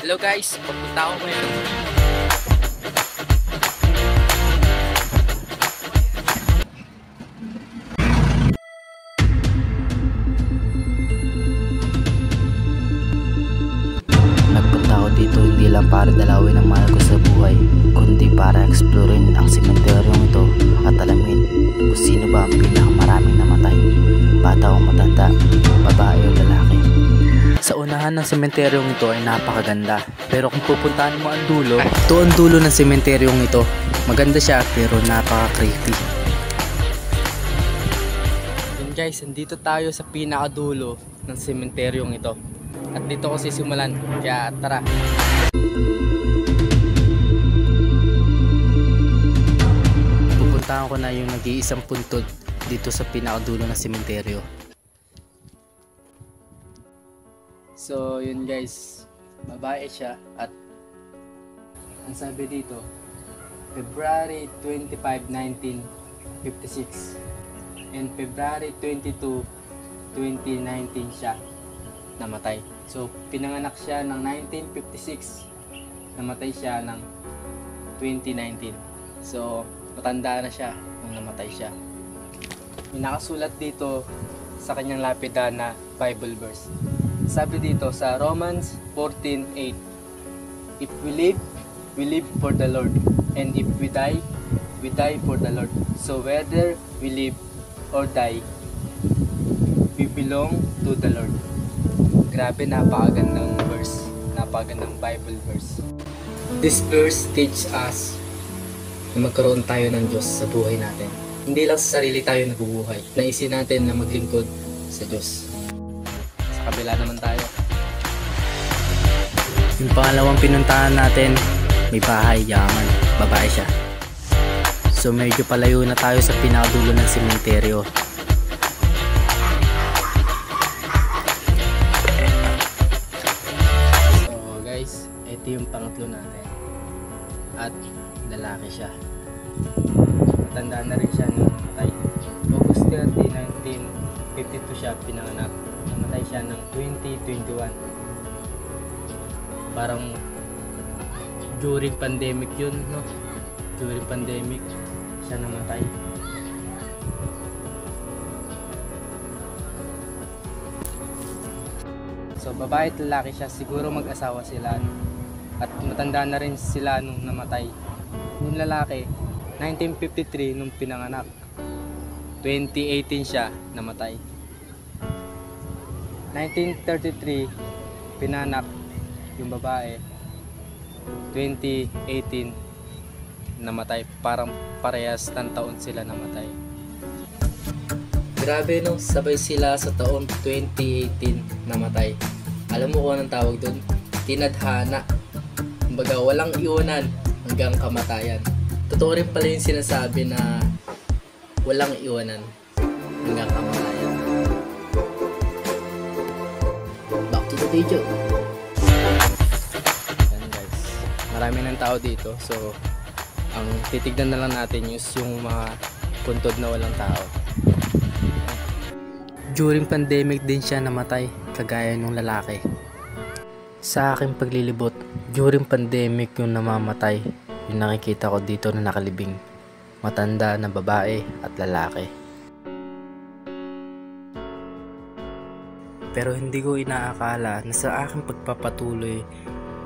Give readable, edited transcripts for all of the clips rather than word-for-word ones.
Hello guys, papunta ako ngayon. Nagpunta ako dito hindi lang para dalawin ang mahal ko sa buhay, kundi para explorein ang sementeryong ito at alamin kung sino ba ang pinakamaraming namatay, bata o matanda, babae o lalaki. Sa unahan ng sementeryong ito ay napakaganda, pero kung pupuntahan mo ang dulo, ito ang dulo ng sementeryong ito. Maganda siya pero napaka-creepy. Yun guys, andito tayo sa pinakadulo ng sementeryong ito. At dito ko sisimulan, kaya tara. Pupuntahan ko na yung nag-iisang puntod dito sa pinakadulo ng sementeryo. So yun guys, babae siya at ang sabi dito, February 25, 1956 and February 22, 2019 siya namatay. So pinanganak siya ng 1956, namatay siya ng 2019. So matanda na siya nung namatay siya. May nakasulat dito sa kanyang lapida na Bible verse. Sabi dito sa Romans 14:8, if we live for the Lord, and if we die for the Lord. So whether we live or die, we belong to the Lord. Grabe, napakagandang verse, napakagandang Bible verse. This verse teach us na magkaroon tayo ng Diyos sa buhay natin. Hindi lang sa sarili tayo nabubuhay, naisin natin na maglingkod sa Diyos. Sa kabila naman tayo. Yung pangalawang pinuntahan natin, may bahay, yaman, babae siya. So medyo palayo na tayo sa pinakadulo ng sementeryo. So guys, ito yung pangatlo natin. At lalaki siya. Matanda na rin siya nung namatay. August 30, 1952 siya pinanganak. Namatay siya ng 2021. Parang during pandemic yun, no? During pandemic siya namatay. So babae at lalaki siya, siguro mag-asawa sila, no? At matanda na rin sila nung namatay. Yung lalaki 1953 nung pinanganak, 2018 siya namatay. 1933 pinanak yung babae, 2018 namatay. Parang parehas ng taon sila namatay. Grabe no, sabay sila sa taon 2018 namatay. Alam mo kung anong tawag doon? Tinadhana. Kumbaga walang iwanan hanggang kamatayan. Totoo rin pala yung sinasabi na walang iwanan hanggang kamatayan. Back to the video. Yan guys, marami ng tao dito, so ang titignan na lang natin yung mga puntod na walang tao. During pandemic din siya namatay, kagaya ng lalaki. Sa aking paglilibot, during pandemic yung namamatay, yung nakikita ko dito na nakalibing, matanda na babae at lalaki. Pero hindi ko inaakala na sa aking pagpapatuloy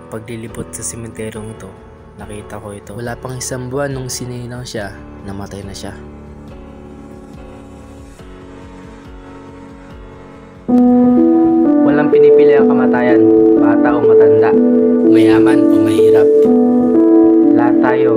paglilibot sa sementeryong ito, nakita ko ito. Wala pang isang buwan nung sinilang siya, namatay na siya. Walang pinipili ang kamatayan, bata o matanda, mayaman o mahirap. Lahat tayo